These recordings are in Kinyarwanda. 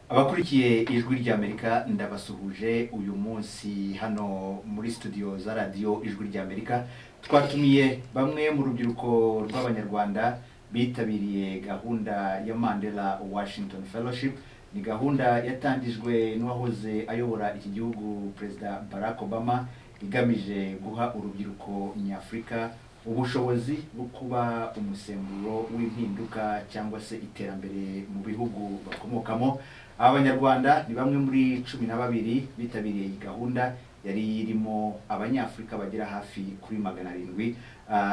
Abakurikiye ijwi ry'Amerika ndabasuhuje uyu munsi hano muri studio za radio ijwi ry'Amerika twatumiye bamwe mu rubyiruko rw'abanyarwanda bitabiriye gahunda ya Mandela Washington Fellowship. Ni gahunda yatangijwe n'uwahoze ayobora iki gihugu Perezida Barack Obama, igamije guha urubyiruko nyafurika ubushobozi bwo kuba umusemburo w'impinduka cyangwa se iterambere mu bihugu bakomokamo. Abanyarwanda ni bamwe muri 12 bitabiriye iyi gahunda, yari irimo abanyafrika bagera hafi kuri 700.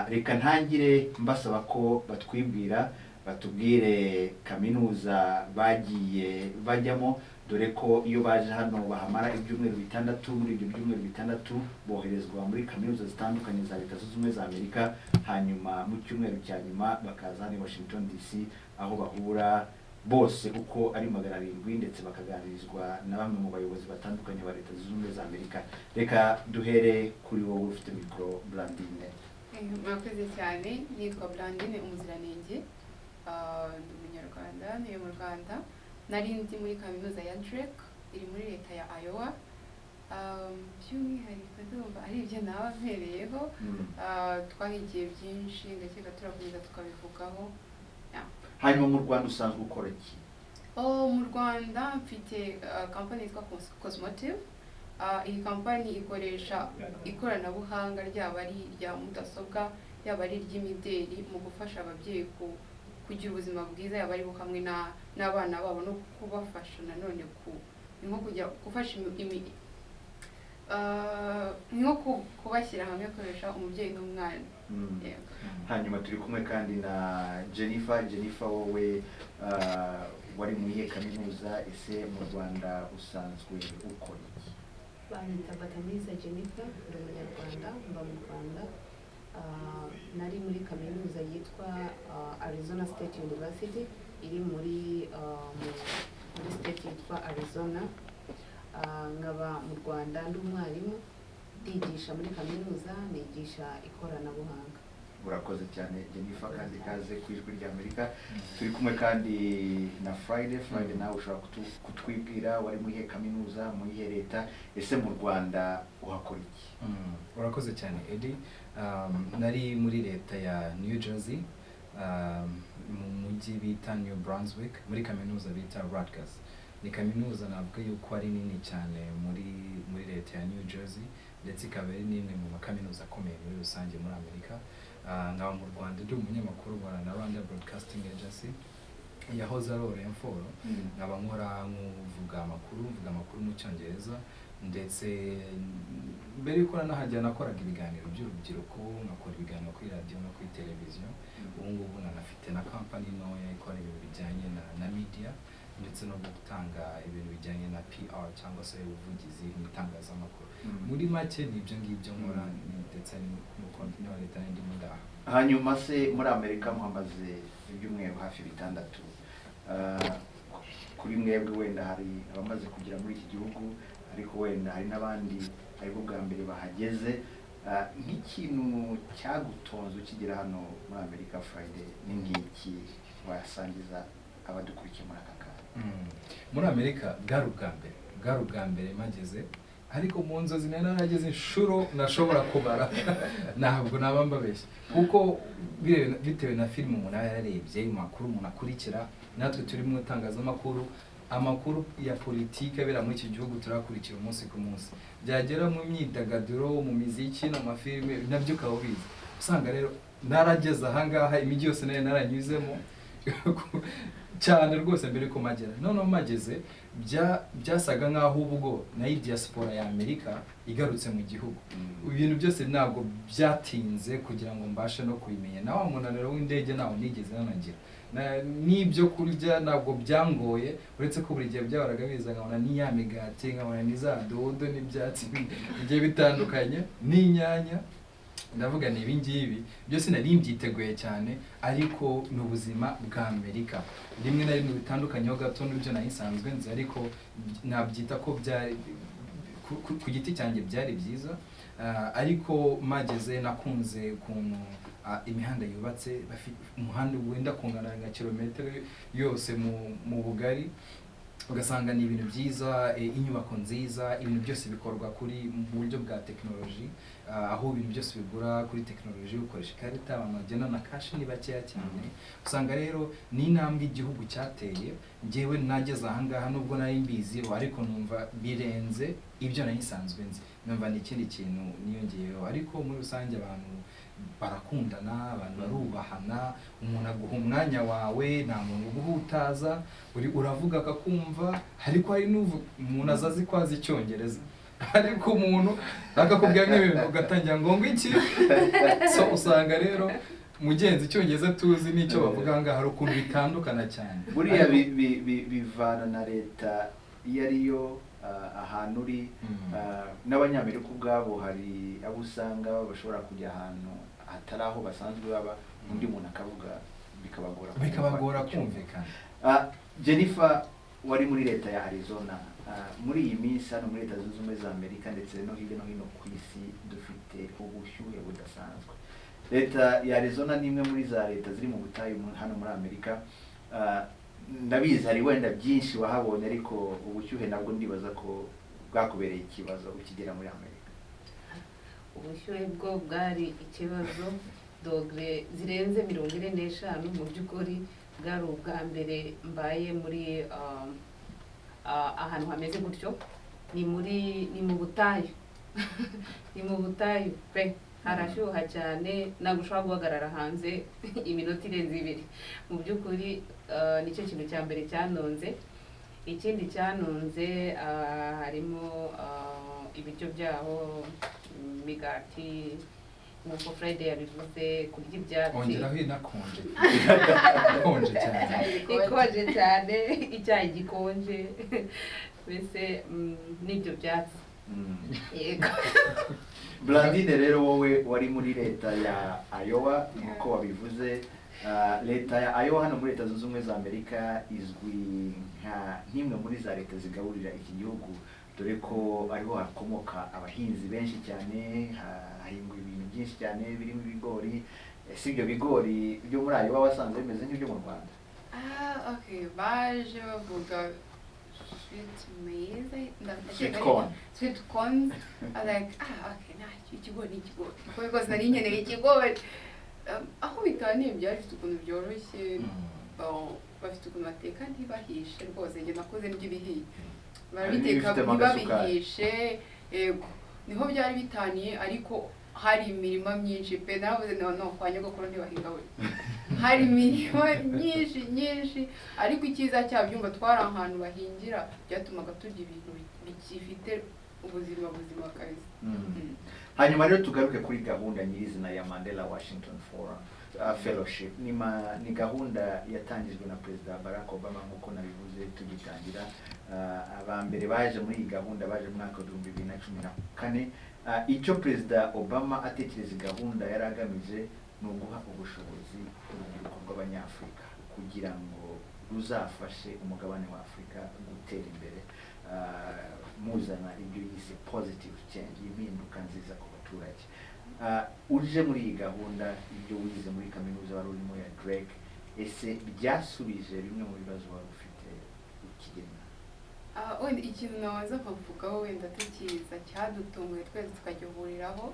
Reka ntangire mbasaba ko batwibwira, batubwire kaminuza bagiye bajyamo, dore ko iyo baje hano bahamara ibyumweru bitandatu. Muri ibyo byumweru bitandatu boherezwa muri kaminuza zitandukanye za Leta Zunze Ubumwe za Amerika, hanyuma mu cyumweru cya nyuma bakaza hano i Washington DC, aho bahura bose uko ari 700 ndetse bakaganirizwa na bamwe mu bayobozi batandukanye ba Leta Zunze Ubumwe za Amerika. Reka duhere kuri wowe ufite mikoro, Blandine. Murakoze cyane, nitwa Blandine Umuziranenge, ndi umunyarwanda, niyo mu Rwanda. Nari ndi muri kaminuza ya Drake iri muri leta ya Iowa. By'umwihariko ndumva ari ibyo nawe mpereyeho. Twahigiye byinshi ndakeka turakomeza tukabivugaho. Hanyuma mu Rwanda usanzwe ukora iki? Mu Rwanda mfite company yitwa Cosmotive. Iyi company ikoresha ikoranabuhanga ryaba ari irya mudasobwa, yaba ari iry'imideli, mu gufasha ababyeyi kugira ubuzima bwiza, yaba ari hamwe n'abana babo, no kubafasha nanone nko kujya gufasha nko kubashyira hamwe, koresha umubyeyi n'umwana. Hanyuma turi kumwe kandi na Jennifer. Wowe wari mu iyihe kaminuza? Ese mu Rwanda usanzwe ukora iki? Banyita Batamiza Jennifer, ndi umunyarwanda, mba mu Rwanda. Nari muri kaminuza yitwa Arizona State University, iri muri state yitwa Arizona. Nkaba mu Rwanda ndi umwarimu, ndigisha muri kaminuza, nigisha ikoranabuhanga. Urakoze cyane Jennifer, kandi kaze ku ijwi ry'Amerika. Turi kumwe kandi na Friday. Nawe ushobora kutwibwira, wari mu iyihe kaminuza, mu iyihe leta, ese mu Rwanda uhakora iki? Urakoze cyane Eddie. Nari muri leta ya New Jersey, mu mujyi bita New Brunswick, muri kaminuza bita Rutgers. Ni kaminuza navuga yuko ari nini cyane muri leta ya New Jersey, ndetse ikaba ari n'imwe mu makaminuza akomeye muri rusange muri Amerika. Nkaba mu Rwanda ndi umunyamakuru na Rwanda Broadcasting Agency, yahoze ari Orenforo. Nkaba nkora mvuga amakuru mu Cyongereza, ndetse mbere yuko nahajya nakoraga ibiganiro by'urubyiruko, nkakora ibiganiro kuri radio no kuri televiziyo. Ubu ngubu nanafite na company ntoya ikora ibintu bijyanye na media, ndetse no gutanga ibintu bijyanye na PR cyangwa se ubuvugizi mu itangazamakuru. Muri make nibyo ngibyo nkora, ndetse nuko na leta ndimo ndaha. Hanyuma se muri Amerika muhamaze ibyumweru hafi bitandatu, kuri mwebwe wenda hari abamaze kugira muri iki gihugu, ariko wenda hari n'abandi ariko bwa mbere bahageze. Nk'ikintu cyagutonze ukigera hano muri Amerika, Friday, ni ngiki wasangiza abadukurikiye muri aka kanya? Muri Amerika bwari ubwa mbere mageze, ariko mu nzozi nari narageze inshuro nashobora kubara. Ntabwo naba mbabeshya, kuko bitewe na filime umuntu yararebye, makuru umuntu akurikira, natwe turi mu itangazamakuru, amakuru ya politike abera muri iki gihugu turakurikira umunsi ku munsi. Byagera mu myidagaduro, mu miziki no mu mafilime, nabyo ukaba ubizi. Usanga rero narageze ahangaha, imijyi yose nari naranyuzemo cyane rwose mbere ko magera. None mageze byasaga nkaho ubwo na diaspora ya Amerika igarutse mu gihugu. Ibintu byose ntabwo byatinze kugira ngo mbashe no kubimenya. Nawe umunaniro w'indege nawo nigeze nanagira, n'ibyo kurya ntabwo byangoye, uretse ko buri gihe byahoraga biza nkabona ni ya migati, nkabona ni za dodo n'ibyatsi bigiye bitandukanye n'inyanya. Ndavuga ni ibingibi byose nari mbyiteguye cyane, ariko n'ubuzima bwa Amerika rimwe na rimwe bitandukanye ho gato n'ibyo nayisanzwe nzi, ariko nabyita ko byari ku giti cyanjye byari byiza. Ariko mageze nakunze ukuntu imihanda yubatse, umuhanda wenda kungana nka kilometero yose mu bugari, ugasanga ni ibintu byiza, inyubako nziza, ibintu byose bikorwa mu buryo bwa tekinoloji, aho ibintu byose bigura kuri tekinoloji ukoresha ikarita, amagena na kashi ni bakeya cyane. Usanga rero ni intambwe igihugu cyateye. Njyewe nageze ahangaha nubwo nari mbiziho, ariko numva birenze ibyo nari nsanzwe nzi, numva ni ikindi kintu niyongeyeho. Ariko muri rusange abantu barakundana, abantu barubahana, umuntu aguha umwanya wawe, nta muntu uguhutaza, uravuga akakumva. Ariko hari umuntu azazi ko azi icyongereza, ariko umuntu akakubwira nk'ibintu ugatangira ngo iki. So usanga rero mugenzi icyongereza tuzi n'icyo bavuga ngaha hari ukuntu bitandukana cyane. Buriya bivana na leta iyo ariyo, ahantu uri, n'abanyamerika ubwabo hari abo usanga bashobora kujya ahantu hatari aho basanzwe baba, undi muntu akavuga bikabagora kumvikana. Jennifer, wari muri leta ya Arizona, muri iyi minsi hano muri Leta Zunze Ubumwe za Amerika ndetse no hirya no hino ku isi dufite ubushyuhe budasanzwe. Leta ya Arizona ni imwe muri za leta ziri mu butayu hano muri Amerika. Ndabizi hari wenda byinshi wahabonye, ariko ubushyuhe nabwo ndibaza ko bwakubereye ikibazo ukigera muri Amerika. Ubushyuhe bwo bwari ikibazo, dogere zirenze 45 mu by'ukuri. Bwari ubwa mbere mbaye muri ahantu hameze gutyo. Ni mu butayu ni mu butayu pe, harashyuha cyane, ntabwo ushobora guhagarara hanze iminota irenze 2. Mu by'ukuri nicyo kintu cya mbere cyanonze. Ikindi cyanonze harimo ibiryo byaho, imigati, nk'uko Friday yabivuze, kurya ibyatsi. Ongeraho inakonje konje cyane, ikonje cyane, icyayi gikonje, mbese n'ibyo byatsi. Yego. Blandine, rero wowe wari muri leta ya Iowa nk'uko wabivuze. Leta ya Iowa hano muri Leta Zunze Ubumwe za Amerika izwi nk'imwe muri za leta zigaburira iki gihugu, dore ko ariho hakomoka abahinzi benshi cyane, hahingwa ibintu byinshi cyane birimo ibigori. Si ibyo bigori byo muri Iowa wasanze bimeze nk'ibyo mu Rwanda? Okay, baje bavuga sweet maize, sweet corn. Like, okay, ikigori ni ikigori. Kuko rwose nari nkeneye ikigori. Aho bitaniye byafite ukuntu byoroshye, bafite ukuntu bateka ntibahishe rwose. Njye nakoze n'ibihiye, barabiteka ntibabihishe. Yego, niho byari bitaniye. Ariko hari imirima myinshi pe, naravuze no kwa nyogokuru ntibahinga we. Hari imirima myinshi, ariko icyiza cyabyumva twari ahantu bahingira, byatumaga turya ibintu bigifite ubuzima kabisa. Hanyuma rero tugaruke kuri gahunda nyirizina ya Mandela Washington Forum Fellowship. Ni gahunda yatangijwe na Perezida Barack Obama nk'uko nabivuze tugitangira. Abambere baje muri iyi gahunda baje mu mwaka wa 2014. Icyo Perezida Obama atekereza gahunda yari agamije ni uguha ubushobozi urubyiruko rw'Abanyafurika kugira ngo ruzafashe umugabane wa Afurika gutera imbere, muzana ibyo yise positive change, impinduka nziza ku baturage. Uje muri iyi gahunda, ibyo wize muri kaminuza wari urimo ya Drake, ese byasubije bimwe mu bibazo wari ufite ukigena? Wenda ikintu nabanza nkavugaho wenda tukiza cyadutunguye twese tukagihuriraho,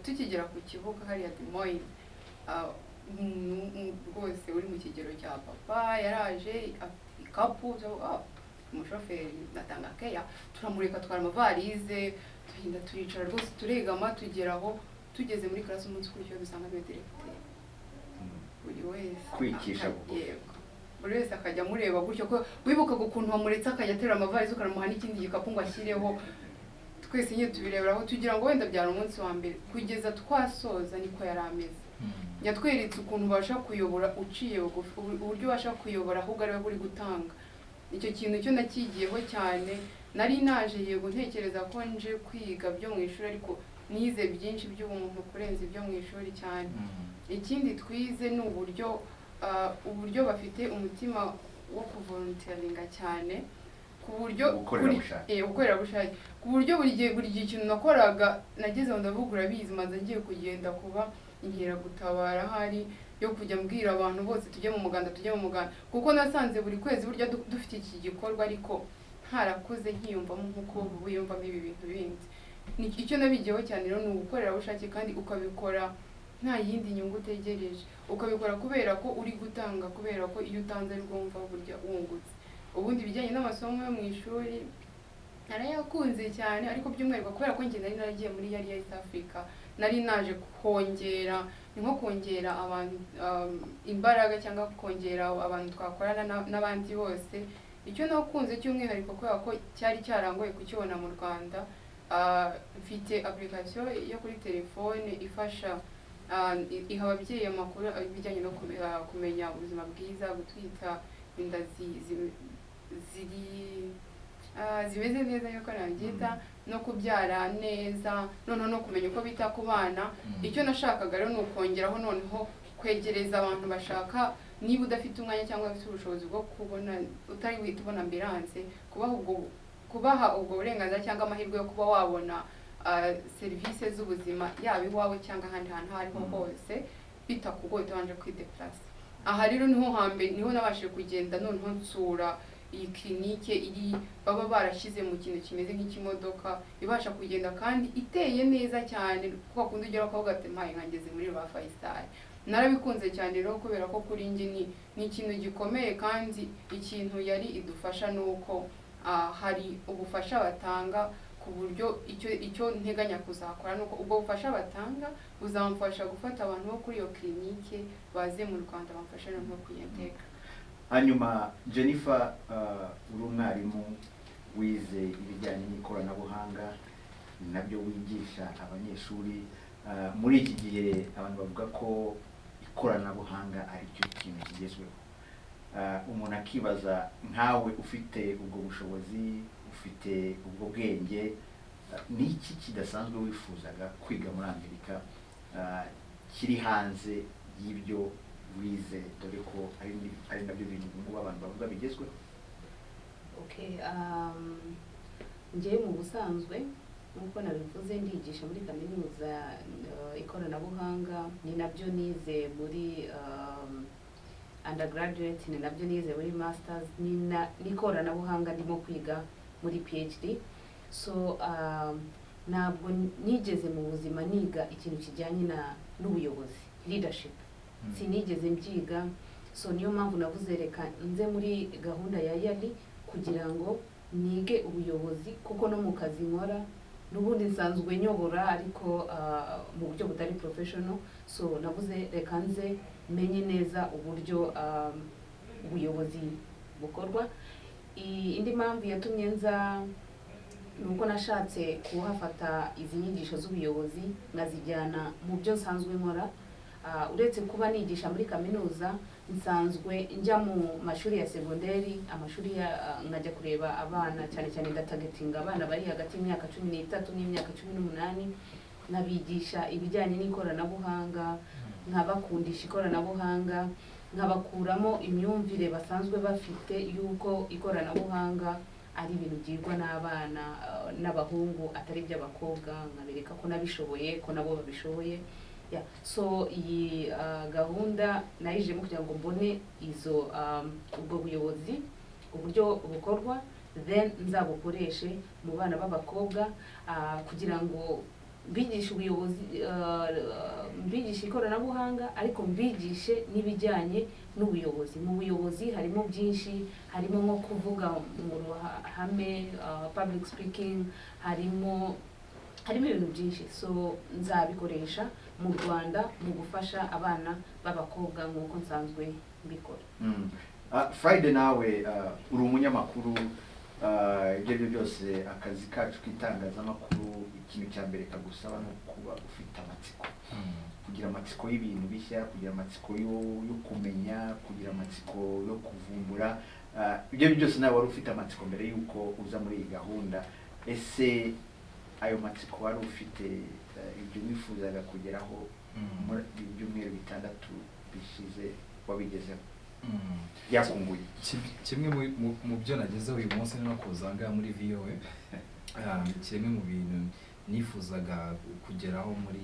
tukigera ku kibuga hariya Des Moines, rwose uri mu kigero cya papa yaraje ikapu, umushoferi natanga keya, turamureka twara amavalize, tuhinda turicara rwose turegama, tugeraho tugeze muri class umunsi ukurikiyeho dusanga niwe directeur. Buri wese kwikisha bugufi, buri wese akajya mureba gutyo ko wibukaga ukuntu wamuretse akajya atera amavalize ukaramuha n'ikindi gikapu ngo ashyireho. Twese nyine tubireberaho tugira ngo wenda byara umunsi wa mbere, kugeza twasoza niko yari ameze. Yatweretse ukuntu ubasha kuyobora uciye bugufi, uburyo ubasha kuyobora ahubwo ari we uri gutanga. Icyo kintu cyo nakigiyeho cyane. Nari naje yego ntekereza ko nje kwiga byo mu ishuri, ariko nize byinshi by'umuntu kurenza ibyo mu ishuri cyane. Ikindi twize ni uburyo bafite umutima wo kuvolunteeringa cyane, ku buryo ukorerabushake, ku buryo buri gihe ikintu nakoraga nageze aho ndavuga urabizi, maze ngiye kugenda kuba inkeragutabara hari yo kujya mbwira abantu bose tujye mu muganda kuko nasanze buri kwezi burya dufite iki gikorwa ariko ntarakuze nkiyumvamo nk'uko wiyumvamo ibi bintu bindi. Icyo nabigiyeho cyane rero ni ugukorera ubushake kandi ukabikora nta yindi nyungu utegereje, ukabikora kubera ko uri gutanga, kubera ko iyo utanze ari bwumva burya wungutse. Ubundi bijyanye n'amasomo yo mu ishuri narayakunze cyane, ariko by'umwihariko kubera ko njye nari naragiye muri yari ya East Africa, nari naje kongera, ni nko kongera abantu imbaraga cyangwa kongera abantu twakorana n'abandi bose. Icyo nakunze cy'umwihariko kubera ko cyari cyarangoye kukibona mu Rwanda, mfite application yo kuri telefone ifasha iha ababyeyi amakuru ibijyanye no kumenya ubuzima bwiza, gutwita inda zimeze neza yuko nabyita, no kubyara neza, noneho no kumenya uko bita ku bana. Icyo nashakaga rero ni ukongeraho noneho kwegereza abantu bashaka, niba udafite umwanya cyangwa ufite ubushobozi bwo kubona utari wita ubona ambulance, kubaha ubwo burenganzira cyangwa amahirwe yo kuba wabona serivisi z'ubuzima yaba iwawe cyangwa ahandi hantu aho ariho hose bitakugoye utabanje kwideplasa. Aha rero niho hambere niho nabashije kugenda noneho nsura iyi klinike baba barashyize mu kintu kimeze nk'ikimodoka, ibasha kugenda kandi iteye neza cyane, kuko akunda ugera ukavuga ati mpaye nkageze muri ba Faisal. Narabikunze cyane rero kubera ko kuri njye ni ikintu gikomeye, kandi ikintu yari idufasha nuko hari ubufasha batanga ku buryo icyo nteganya kuzakora nuko ubwo bufasha batanga buzamfasha gufata abantu bo kuri iyo klinike baze mu Rwanda bamfasha no kuyateka. Hanyuma Jennifer, uri umwarimu wize ibijyanye n'ikoranabuhanga, nabyo wigisha abanyeshuri. Muri iki gihe abantu bavuga ko ikoranabuhanga ari cyo kintu kigezweho. Umuntu akibaza nkawe ufite ubwo bushobozi, ufite ubwo bwenge, ni iki kidasanzwe wifuzaga kwiga muri Amerika kiri hanze y'ibyo wize, dore ko ari nabyo bintu ngo abantu bavuga bigezweho? Njyewe mu busanzwe nk'uko nabivuze ndigisha muri kaminuza ikoranabuhanga, ni nabyo nize muri undergraduate, ni nabyo nize muri masters, n'ikoranabuhanga ndimo kwiga muri PhD. So ntabwo nigeze mu buzima niga ikintu kijyanye n'ubuyobozi, leadership, sinigeze mbyiga. So niyo mpamvu navuze reka nze muri gahunda ya YALI kugira ngo nige ubuyobozi, kuko no mu kazi nkora n'ubundi nsanzwe nyobora ariko mu buryo butari professional. So navuze reka nze menye neza uburyo ubuyobozi bukorwa. Indi mpamvu yatumye nza nuko nashatse kuhafata izi nyigisho z'ubuyobozi nkazijyana mu byo nsanzwe nkora. Uretse kuba nigisha muri kaminuza, nsanzwe njya mu mashuri ya segonderi, amashuri nkajya kureba abana, cyane cyane ndatagetinga abana bari hagati y'imyaka 13 n'imyaka 18, nabigisha ibijyanye n'ikoranabuhanga, nkabakundisha ikoranabuhanga, nkabakuramo imyumvire basanzwe bafite yuko ikoranabuhanga ari ibintu byigwa n'abana n'abahungu atari iby'abakobwa, nkabereka ko nabishoboye, ko nabo babishoboye. So iyi gahunda nayijemo kugira ngo mbone izo ubwo buyobozi uburyo bukorwa, then nzabukoreshe mu bana b'abakobwa kugira ngo mbigishe ubuyobozi, mbigishe ikoranabuhanga, ariko mbigishe n'ibijyanye n'ubuyobozi. Mu buyobozi harimo byinshi, harimo nko kuvuga mu ruhame, public speaking, harimo ibintu byinshi. So nzabikoresha mu Rwanda mu gufasha abana b'abakobwa nk'uko nsanzwe mbikora. Friday, nawe uri umunyamakuru, ibyo byose akazi kacu k'itangazamakuru, ikintu cya mbere kagusaba no kuba ufite amatsiko, kugira amatsiko y'ibintu bishya, kugira amatsiko yo kumenya, kugira amatsiko yo kuvumbura. Ibyo byose nawe wari ufite amatsiko mbere yuko uza muri iyi gahunda. Ese ayo matsiko wari ufite, ibyo wifuzaga kugeraho muri ibyumweru 6 bishize wabigezeho? Yakunguye kimwe mu byo nagezeho uyu munsi no kuzanga muri VOA, kimwe mu bintu nifuzaga kugeraho muri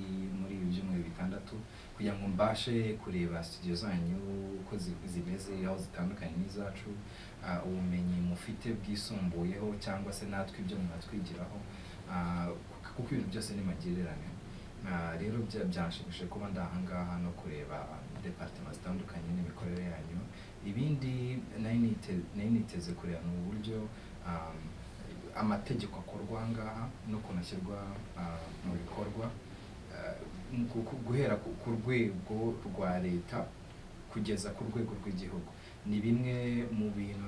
ibi byumweru bitandatu, kugira ngo mbashe kureba studio zanyu uko zimeze, aho zitandukanye n'izacu, ubumenyi mufite bwisumbuyeho cyangwa se natwe ibyo mwatwigiraho, kuko ibintu byose ni magirirane. Rero byanshimishije kuba ndahangaha no kureba departement zitandukanye n'imikorere yanyu. Ibindi nari niteze kureba ni uburyo amategeko akorwa ahangaha no kunashyirwa mu bikorwa, guhera ku rwego rwa leta kugeza ku rwego rw'igihugu. Ni bimwe mu bintu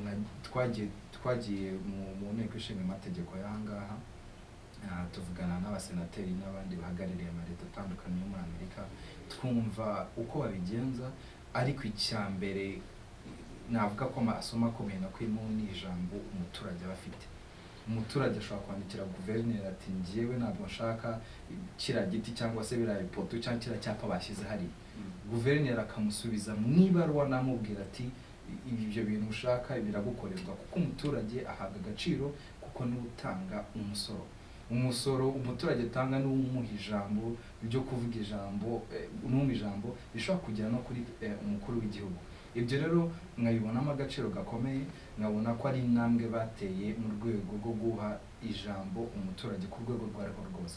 twagiye mu nteko ishinga amategeko y'ahangaha, tuvugana n'abasenateri n'abandi bahagarariye amaleta atandukanye yo muri Amerika, twumva uko babigenza. Ariko icya mbere navuga ko amasomo akomeye nakuyemo ni ijambo umuturage aba afite. Umuturage ashobora kwandikira guverineri ati njyewe ntabwo nshaka kiriya giti cyangwa se biriya ipoto cyangwa kiriya cyapa bashyize hariya. Guverineri akamusubiza mu ibaruwa namubwira ati ibyo bintu ushaka biragukorerwa, kuko umuturage ahabwa agaciro kuko niwe utanga umusoro umuturage atanga niwo umuha ijambo ryo kuvuga ijambo, n'umwe ijambo rishobora kugera no kuri umukuru w'igihugu. Ibyo rero nkabibonamo agaciro gakomeye, nkabona ko ari intambwe bateye mu rwego rwo guha ijambo umuturage ku rwego rwa rwo rwose.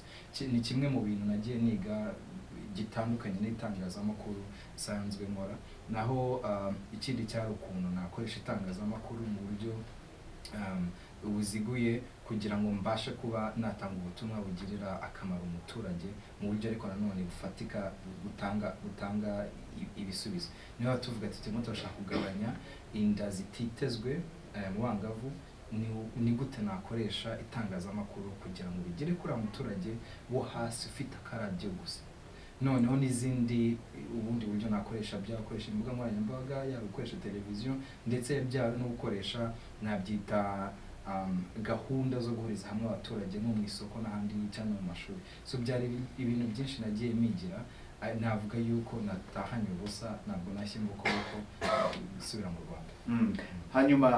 Ni kimwe mu bintu nagiye niga gitandukanye n'itangazamakuru sanzwe nkora. Naho ikindi cyari ukuntu nakoresha itangazamakuru mu buryo buziguye kugira ngo mbashe kuba natanga ubutumwa bugirira akamaro umuturage mu buryo ariko nanone bufatika, butanga ibisubizo. Niba tuvuga ati turimo turashaka kugabanya inda zititezwe mu bangavu, ni gute nakoresha itangazamakuru kugira ngo bigere kuri umuturage wo hasi ufite akaradiyo gusa. Noneho n'izindi ubundi buryo nakoresha, byakoresha imbuga nkoranyambaga, yaba gukoresha televiziyo, ndetse byaba no gukoresha nabyita gahunda zo guhuriza hamwe abaturage nko mu isoko n'ahandi cyangwa mu mashuri. So byari ibintu byinshi nagiye migira. Navuga yuko natahanye ubusa, ntabwo nashyira mu kuboko gusubira mu Rwanda. Hanyuma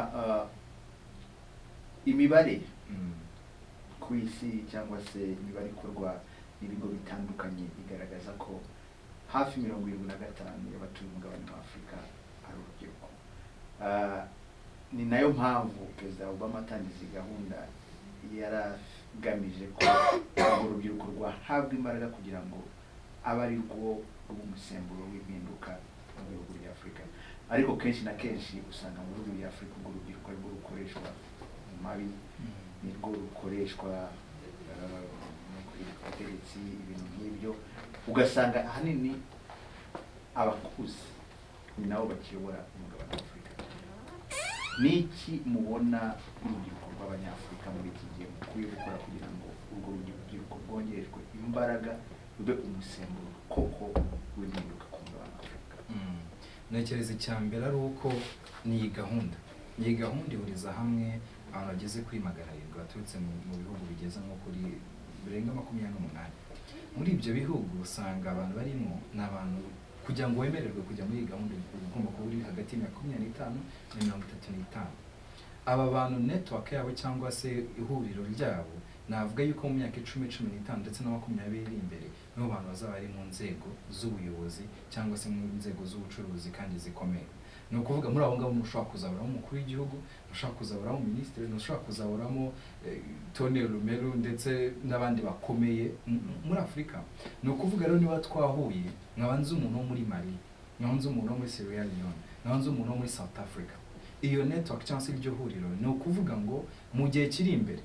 imibare ku isi cyangwa se imibare ikorwa n'ibigo bitandukanye igaragaza ko hafi 75% y'abatuye umugabane wa Afurika ari urubyiruko. Ni nayo mpamvu Perezida Obama atangiza gahunda yaragamije ko urubyiruko rwahabwa imbaraga kugira ngo abe ari rwo umusemburo w'impinduka mu bihugu bya Afurika. Ariko kenshi na kenshi usanga mu bihugu bya Afurika urwo rubyiruko rwo rukoreshwa mu mabi, nirwo rukoreshwa ubutegetsi, ibintu nk'ibyo. Ugasanga ahanini abakuze ni nabo bakiyobora umugabane wa Afurika. Niki mubona urubyiruko rw'abanyafurika muri iki gihe mukwiye gukora kugira ngo urwo rubyiruko rwongererwe imbaraga rube umusemburo koko w'impinduka ku mugabane wa Afurika? Ntekereza icya mbere ari uko iyi gahunda ihuriza hamwe abantu bageze kuri 700 baturutse mu bihugu bigeze nko kuri birenga 28. Muri ibyo bihugu usanga abantu barimo n'abantu kugira ngo wemererwe kujya muri gahunda ugomba kuba uri hagati ya 25 na 35. Aba bantu network yabo cyangwa se ihuriro ryabo navuga yuko mu myaka 10, 15 ndetse na 20 iri imbere nibo bantu bazaba ari mu nzego z'ubuyobozi cyangwa se mu nzego z'ubucuruzi kandi zikomeye. Ni ukuvuga muri abo ngabo mushobora kuzaburamo umukuru w'igihugu, mushobora kuzaburamo minisitiri, mushobora kuzaburamo Tony Rumelu ndetse n'abandi bakomeye muri Afurika. Ni ukuvuga rero niba twahuye nkabanze umuntu wo muri Mali, nkabanze umuntu wo muri Sierra Leone, nkabanze umuntu wo muri South Africa, iyo network cyangwa se iryo huriro ni ukuvuga ngo mu gihe kiri imbere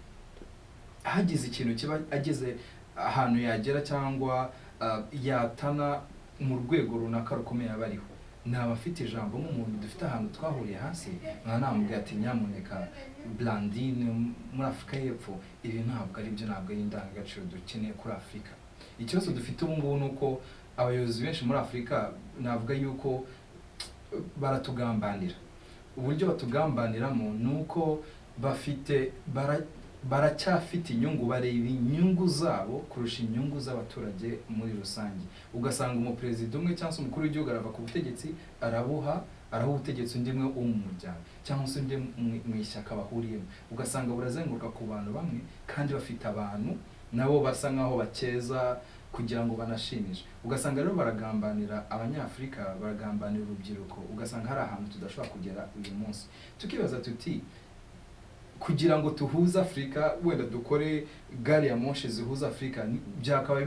hagize ikintu kiba ageze ahantu yagera cyangwa yatana mu rwego runaka rukomeye abariho, nabafite ijambo nk'umuntu dufite ahantu twahuriye hasi namubwira ati nyamuneka Blandine muri Afurika y'Epfo ibi ntabwo ari byo, ntabwo ari indangagaciro dukeneye kuri Afurika. Ikibazo dufite ubu ngubu nuko abayobozi benshi muri Afurika navuga yuko baratugambanira. Uburyo batugambaniramo nuko baracyafite inyungu, bareba inyungu zabo kurusha inyungu z'abaturage muri rusange. Ugasanga umuperezida umwe cyangwa se umukuru w'igihugu arava ku butegetsi araha ubutegetsi undi umwe wo mu muryango cyangwa se undi mu ishyaka bahuriyemo, ugasanga burazenguruka ku bantu bamwe kandi bafite abantu nabo basa nkaho bakeza kugira ngo banashimishe, ugasanga rero baragambanira abanyafurika, baragambanira urubyiruko, ugasanga hari ahantu tudashobora kugera uyu munsi. Tukibaza tuti kugira ngo tuhuze Afurika, wenda dukore gari ya moshi zihuza Afurika, byakabaye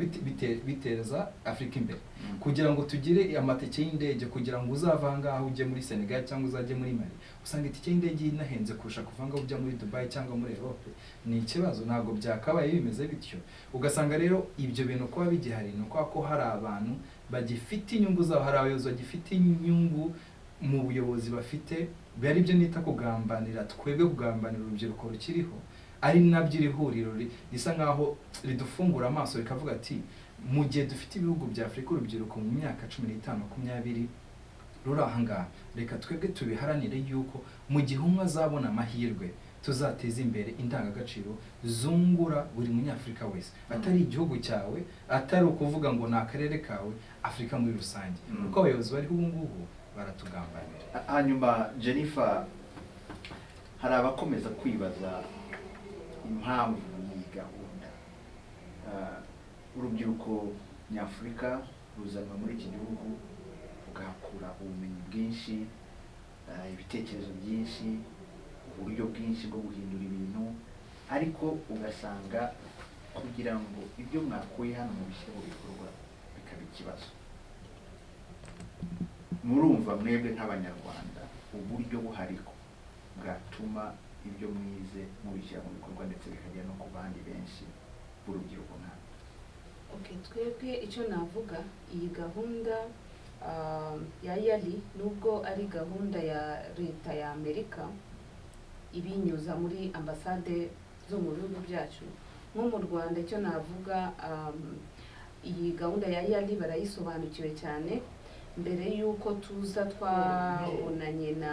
biteza Afurika imbere. Kugira ngo tugire amatike y'indege, kugira ngo uzava ngaho ujye muri Senegal cyangwa uzajye muri Mali, usanga itike y'indege inahenze kurusha kuva ngaho ujya muri Dubai cyangwa muri Europe. Ni ikibazo, ntabwo byakabaye bimeze bityo. Ugasanga rero ibyo bintu kuba bigihari ni ko hari abantu bagifite inyungu zabo, hari abayobozi bagifite inyungu mu buyobozi bafite, bari byo nita kugambanira, twebwe kugambanira urubyiruko rukiriho, ari nabyo iri huriro risa nkaho ridufungura amaso rikavuga ati mu gihe dufite ibihugu bya Afurika urubyiruko mu myaka 15-20 ruri ahangaha, reka twebwe tubiharanire yuko mu gihe umwe azabona amahirwe tuzateza imbere indangagaciro zungura buri munyafurika wese, atari igihugu cyawe, atari ukuvuga ngo ni akarere kawe, Afurika muri rusange. Kuko abayobozi bariho ubu ngubu baratugambanira. Hanyuma Jennifer, hari abakomeza kwibaza impamvu iyi gahunda urubyiruko nyafurika ruzanwa muri iki gihugu rugakura ubumenyi bwinshi, ibitekerezo byinshi, uburyo bwinshi bwo guhindura ibintu, ariko ugasanga kugira ngo ibyo mwakuye hano mu bishyira mu bikorwa bikaba ikibazo. Murumva mwebwe nk'abanyarwanda uburyo buhariko bwatuma ibyo mwize mubishyira mu bikorwa ndetse bikagera no ku bandi benshi b'urubyiruko nka twebwe icyo navuga, iyi gahunda ya YALI nubwo ari gahunda ya leta ya Amerika ibinyuza muri ambasade zo mu bihugu byacu, nko mu Rwanda icyo navuga, iyi gahunda ya YALI barayisobanukiwe cyane. Mbere y'uko tuza twabonanye na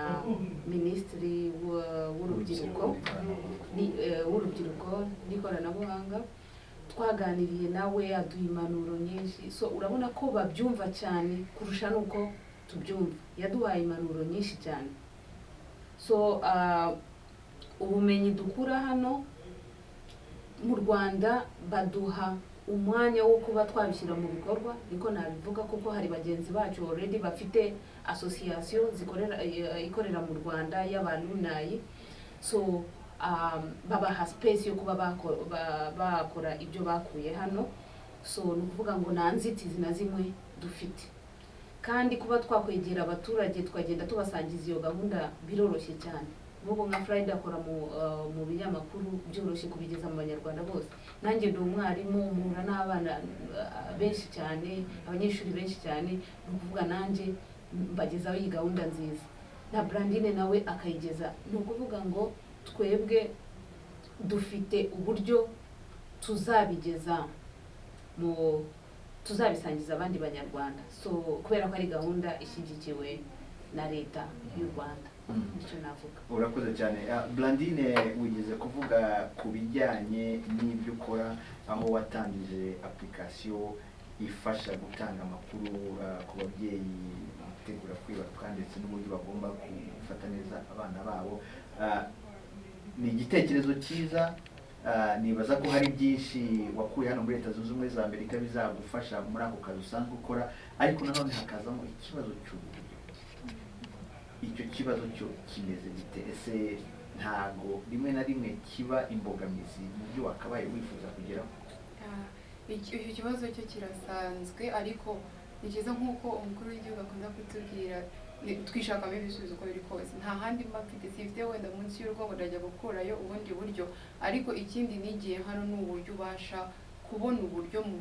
minisitiri w'urubyiruko n'ikoranabuhanga, twaganiriye nawe aduha impanuro nyinshi, so urabona ko babyumva cyane kurusha nuko tubyumva. Yaduhaye impanuro nyinshi cyane, so ubumenyi dukura hano mu Rwanda baduha umwanya wo kuba twabishyira mu bikorwa, niko nabivuga, kuko hari bagenzi bacu already bafite association ikorera mu Rwanda y'abalunayi, so babaha space yo kuba bakora ibyo bakuye hano. So ni ukuvuga ngo nta nzitizi na zimwe dufite, kandi kuba twakwegera abaturage twagenda tubasangiza iyo gahunda biroroshye cyane. Nk'ubu nka Friday akora mu binyamakuru, byoroshye kubigeza mu banyarwanda bose. Nanjye ndi umwarimu, mpura n'abana benshi cyane, abanyeshuri benshi cyane, ni ukuvuga nanjye mbagezaho iyi gahunda nziza, na Brandine nawe akayigeza. Ni ukuvuga ngo twebwe dufite uburyo tuzabisangiza abandi banyarwanda, so kubera ko ari gahunda ishyigikiwe na leta y'u Rwanda. Icyo navuga. Urakoze cyane. Brandine, wigeze kuvuga ku bijyanye n'ibyo ukora, aho watangije application ifasha gutanga amakuru ku babyeyi gutegura kwibaruka ndetse n'uburyo bagomba gufata neza abana babo. Ni igitekerezo cyiza, nibaza ko hari byinshi wakuye hano muri Leta Zunze Ubumwe za Amerika bizagufasha muri ako kazi usanzwe ukora, ariko nanone hakazamo ikibazo cy'uburyo. Icyo kibazo cyo kimeze gite? Ese ntago rimwe na rimwe kiba imbogamizi mu byo wakabaye wifuza kugeraho? Icyo kibazo cyo kirasanzwe, ariko ni cyiza nk'uko umukuru w'igihugu akunda kutubwira, twishakamo ibisubizo uko biri kose. Nta handi mba mfite, sifite wenda munsi y'urugo ngo ndajya gukurayo ubundi buryo, ariko ikindi nigiye hano ni uburyo ubasha kubona uburyo mu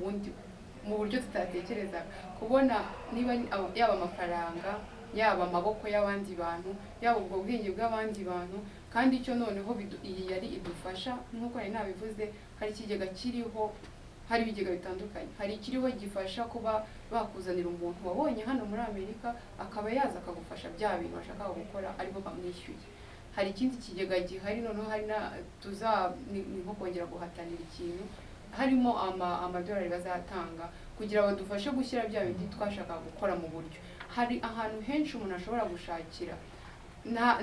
buryo tutatekereza, kubona niba yaba amafaranga, yaba amaboko y'abandi bantu, yaba ubwo bwenge bw'abandi bantu. Kandi icyo noneho iyi YALI idufasha, nk'uko nari nabivuze, hari ikigega kiriho, hari ibigega bitandukanye. Hari ikiriho gifasha kuba bakuzanira umuntu wabonye hano muri Amerika, akaba yaza akagufasha bya bintu bashaka gukora ariko bamwishyuye. Hari ikindi kigega gihari, noneho hari nko kongera guhatanira ikintu, harimo amadolari bazatanga kugira ngo badufashe gushyira bya bindi twashaka gukora mu buryo. Hari ahantu henshi umuntu ashobora gushakira,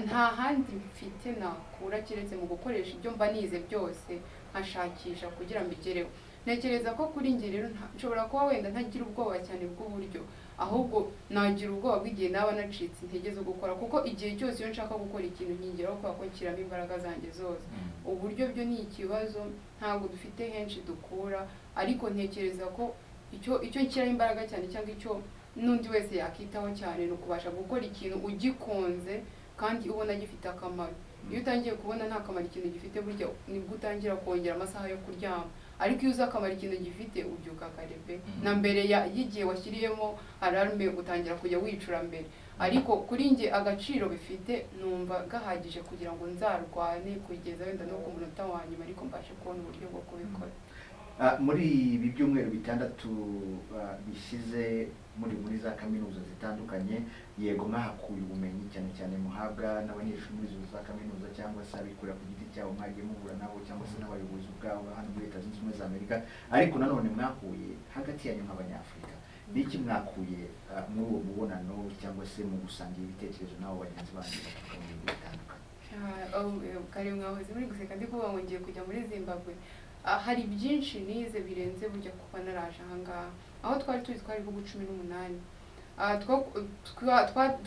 nta handi mfite nakura keretse mu gukoresha ibyo mba nize byose nkashakisha kugira ngo mbigereho. ntekereza ko kuri njye rero nshobora kuba wenda ntagira ubwoba cyane bw'uburyo, ahubwo nagira ubwoba bw'igihe naba nacitse intege zo gukora, kuko igihe cyose iyo nshaka gukora ikintu nkingeraho kubera ko nshyiramo imbaraga zanjye zose. Uburyo byo ni ikibazo, ntabwo dufite henshi dukura, ariko ntekereza ko icyo nshyiraho imbaraga cyane cyangwa icyo n'undi wese yakitaho cyane ni ukubasha gukora ikintu ugikunze kandi ubona gifite akamaro. Iyo utangiye kubona nta kamaro ikintu gifite, burya nibwo utangira kongera amasaha yo kuryama, ariko iyo uzi akamaro ikintu gifite ubyuka kare pe, na mbere y'igihe washyiriyemo alarme utangira kujya wicura mbere. Ariko kuri njye agaciro bifite numva gahagije kugira ngo nzarwane kugeza wenda no ku munota wa nyuma, ariko mbashe kubona uburyo bwo kubikora. Muri ibi byumweru bitandatu bishize muri za kaminuza zitandukanye, yego mwahakuye ubumenyi cyane cyane muhabwa n'abanyeshuri muri za kaminuza cyangwa se abikorera ku giti cyabo mwagiye muhura nabo cyangwa se n'abayobozi ubwabo hano muri Leta Zunze Ubumwe za Amerika, ariko nanone mwahuye hagati yanyu nk'abanyafurika. Niki mwakuye muri uwo mubonano cyangwa se mu gusangira ibitekerezo n'abo bagenzi banyu baturuka mu bihugu bitandukanye? Kare mwahoze muri guseka ndi kuvuga ngo ngiye kujya muri Zimbabwe. Hari byinshi nize birenze burya kuba naraje ahangaha. Aho twari ibihugu 18.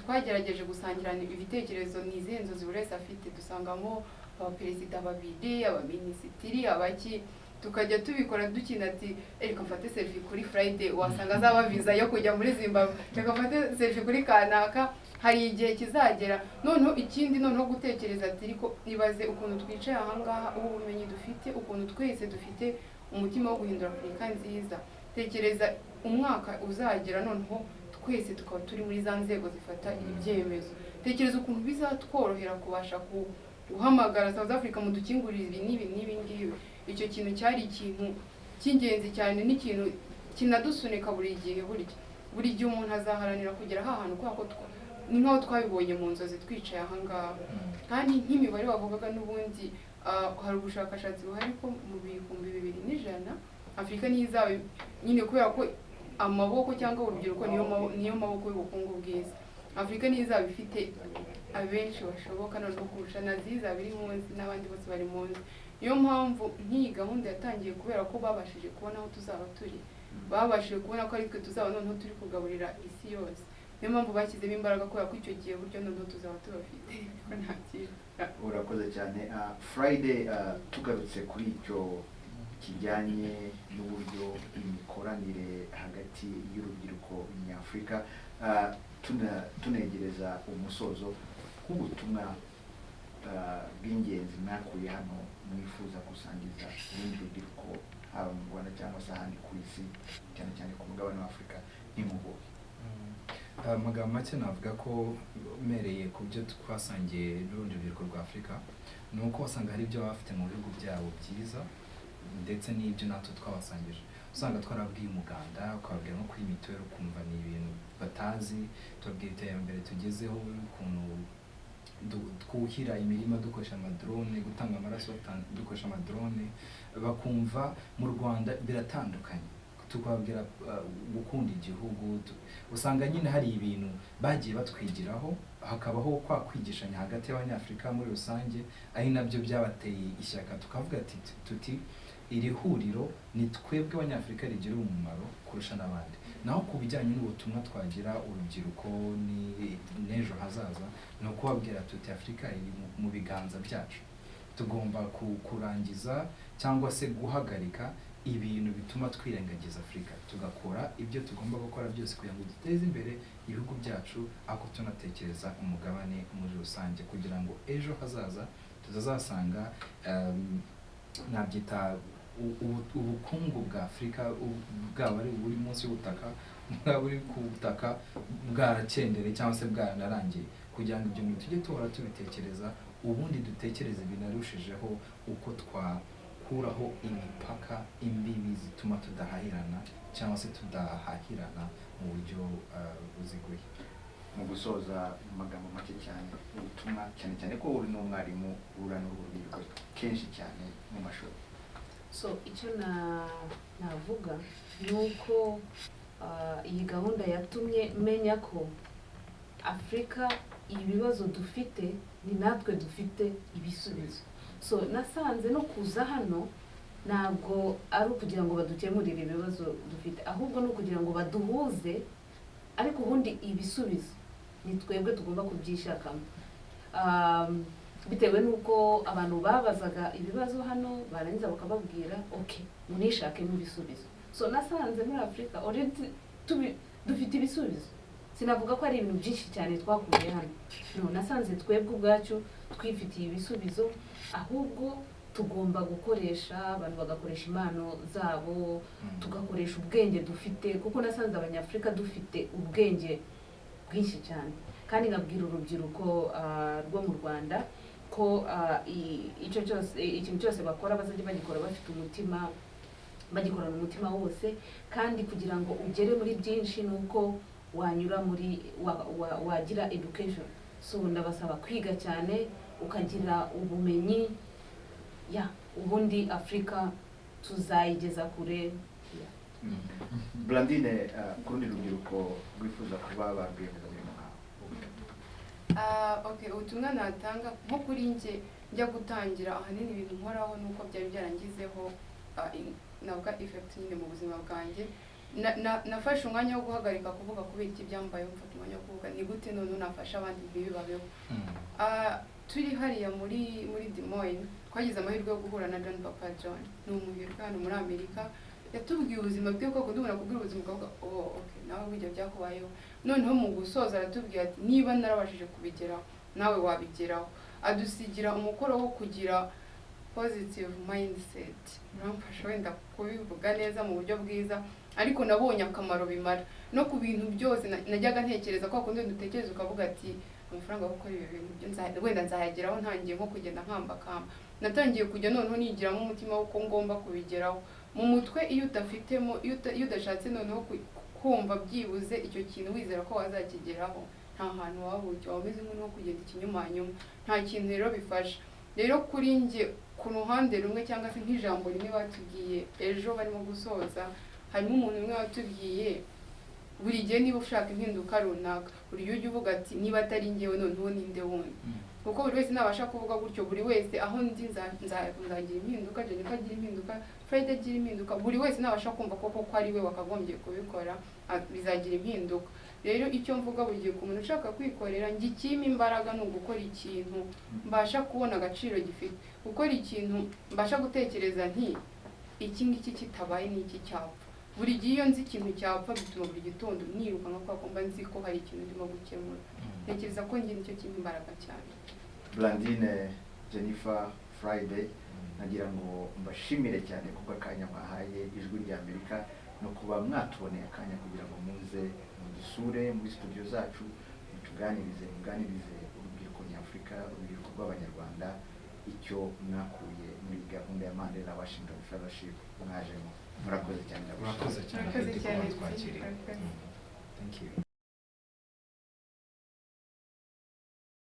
Twagerageje gusangirana ibitekerezo n'izihe nzozi buri wese afite, dusangamo abaperezida babiri, abaminisitiri, abaki, tukajya tubikora dukina ati reka mfate selfie kuri Friday, wasanga azaba visa yo kujya muri Zimbabwe, reka mfate selfie kuri kanaka, hari igihe kizagera. Noneho ikindi noneho gutekereza ati ariko nibaze ukuntu twicaye ahangaha, ubu bumenyi dufite, ukuntu twese dufite umutima wo guhindura Afurika nziza. Tekereza umwaka uzagera noneho twese tukaba turi muri za nzego zifata ibyemezo. Tekereza ukuntu bizatworohera kubasha guhamagara South Africa mu dukingurira ibi n'ibi. Icyo kintu cyari ikintu cy'ingenzi cyane, n'ikintu kinadusunika buri gihe. Buri gihe umuntu azaharanira kugera ahantu, kubera ko ni nkaho twabibonye mu nzozi twicaye ahangaha. Kandi nk'imibare wavugaga n'ubundi, hari ubushakashatsi buhari ko mu 2100 Afurika niyo izaba nyine, kubera ko amaboko cyangwa urubyiruko niyo maboko y'ubukungu bwiza. Afurika niyo izaba ifite abenshi bashoboka noneho kurusha naziza biri munsi n'abandi bose bari munsi. Niyo mpamvu nk'iyi gahunda yatangiye kubera ko babashije kubona aho tuzaba turi, babashije kubona ko ari twe tuzaba noneho turi kugaburira isi yose. Niyo mpamvu bashyizemo imbaraga kubera ko icyo gihe buryo noneho tuzaba tubafite. Urakoze cyane. Friday, tugarutse kuri icyo kijyanye n'uburyo imikoranire hagati y'urubyiruko nyafurika, tunegereza umusozo, nk'ubutumwa bw'ingenzi mwakuye hano mwifuza gusangiza urundi rubyiruko haba mu Rwanda cyangwa se ahandi ku isi, cyane cyane ku mugabane wa Afurika, n'impuguke? Amagambo make navuga ko mereye ku byo twasangiye n'urundi rubyiruko rwa Afurika, ni uko wasanga hari ibyo baba bafite mu bihugu byabo byiza, ndetse n'ibyo natwe twabasangije. Usanga twarabwiye umuganda, ukababwira nko kuri mituweli, ukumva ni ibintu batazi, tubabwira iterambere tugezeho, ukuntu twuhira imirima dukoresha amadrone, gutanga amaraso dukoresha amadrone, bakumva mu Rwanda biratandukanye. Tukababwira gukunda igihugu. Usanga nyine hari ibintu bagiye batwigiraho, hakabaho kwa kwigishanya hagati y'abanyafurika muri rusange, ari nabyo byabateye ishyaka. Tukavuga tuti iri huriro ni twebwe abanyafurika rigira umumaro kurusha n'abandi. Naho ku bijyanye n'ubutumwa twagira urubyiruko n'ejo hazaza, ni ukubabwira tuti Afurika iri mu biganza byacu. Tugomba kurangiza cyangwa se guhagarika ibintu bituma twirengagiza Afurika, tugakora ibyo tugomba gukora byose kugira ngo duteze imbere ibihugu byacu, ako tunatekereza umugabane muri rusange, kugira ngo ejo hazaza tutazasanga nabyita ubukungu bwa Afurika bwaba ari buri munsi y'ubutaka, bwaba buri ku butaka bwarakendere cyangwa se bwaranarangiye. Kugira ngo ibyo bintu tujye tuhora tubitekereza, ubundi dutekereze binarushijeho uko twakuraho imipaka, imbibi zituma tudahahirana cyangwa se tudahahirana mu buryo buziguye. Mu gusoza mu magambo make cyane, ubutumwa cyane cyane ko uri n'umwarimu uhura n'urubyiruko kenshi cyane mu mashuri. So icyo navuga ni uko iyi gahunda yatumye menya ko Afurika ibibazo dufite ni natwe dufite ibisubizo. So nasanze no kuza hano ntabwo ari ukugira ngo badukemurire ibibazo dufite, ahubwo ni ukugira ngo baduhuze, ariko ubundi ibisubizo ni twebwe tugomba kubyishakamo. Bitewe n'uko abantu babazaga ibibazo hano barangiza bakababwira okay munishakemo ibisubizo. So nasanze muri Africa already dufite ibisubizo. Sinavuga ko ari ibintu byinshi cyane twakuye hano, no, nasanze twebwe ubwacu twifitiye ibisubizo, ahubwo tugomba gukoresha, abantu bagakoresha impano zabo, tugakoresha ubwenge dufite, kuko nasanze abanyafrika dufite ubwenge bwinshi cyane. Kandi nkabwira urubyiruko rwo mu Rwanda ko ikintu cyose bakora bazajya bagikora bafite umutima, bagikorana umutima wose, kandi kugira ngo ugere muri byinshi nuko wanyura muri wagira education. So ndabasaba kwiga cyane, ukagira ubumenyi, ubundi Afrika tuzayigeza kure. Blandine, kurundi rubyiruko rwifuza kuba barwiyemezamirimo nkawe? Okay, ubutumwa natanga nko kuri njya gutangira, ahanini ibintu nkoraho nuko byari byarangizeho navuga effect nyine mu buzima bwanjye. Nafashe umwanya wo guhagarika kuvuga kubera iki byambayeho, mfata umwanya wo kuvuga ni gute none nafasha abandi bibabeho. Turi hariya muri Des Moines, twagize amahirwe yo guhura na John Papa John, ni umuhirwe hano muri Amerika. Yatubwiye ubuzima bwe ko ndumva kubwira ubuzima bwawe, okay nawe bijya byakubayeho. Noneho mu gusoza aratubwira ati niba narabashije kubigeraho nawe wabigeraho. Adusigira umukoro wo kugira positive mindset. Uramfasha wenda kubivuga neza mu buryo bwiza, ariko nabonye akamaro bimara no ku bintu byose. Najyaga ntekereza ko akundi dutekereza ukavuga ati amafaranga yo gukora ibi bintu wenda nzayageraho, ntangiye nko kugenda nkamba. Natangiye kujya noneho nigiramo umutima wo ko ngomba kubigeraho. Mu mutwe iyo udafitemo, iyo udashatse noneho kumva byibuze icyo kintu wizera ko wazakigeraho, nta hantu wabujya, wameze nk'uno kugenda ikinyumanyuma, nta kintu rero bifasha. Rero kuri njye ku ruhande rumwe cyangwa se nk'ijambo rimwe batubwiye ejo barimo gusoza, harimo umuntu umwe watubwiye buri gihe niba ushaka impinduka runaka, buri gihe ujya uvuga ati niba atari njyewe noneho ninde wundi. Kuko buri wese nabasha kuvuga gutyo, buri wese aho ndi nzagira impinduka, Jennifer agira impinduka, Fred agira impinduka, buri wese nabasha kumva koko ari we wakagombye kubikora, bizagira impinduka. Rero icyo mvuga buri gihe ku muntu ushaka kwikorera, ngikima imbaraga ni ugukora ikintu mbasha kubona agaciro gifite, gukora ikintu mbasha gutekereza nti iki ngiki kitabaye ni iki cyapfa. Buri gihe iyo nzi ikintu cyapfa bituma buri gitondo niruka nko kwa kumba nzi ko hari ikintu ndimo gukemura. Ntekereza ko ngira nicyo kimwe imbaraga cyane. Blandine, Jennifer, Friday, nagira ngo mbashimire cyane kuko akanya mwahaye Ijwi rya Amerika no kuba mwatuboneye akanya kugira ngo muze mudusure muri studio zacu, muganirize urubyiruko nyafurika, urubyiruko rw'abanyarwanda icyo mwakuye muri gahunda ya Mandela Washington Fellowship mwajemo. Murakoze cyane. Murakoze cyane.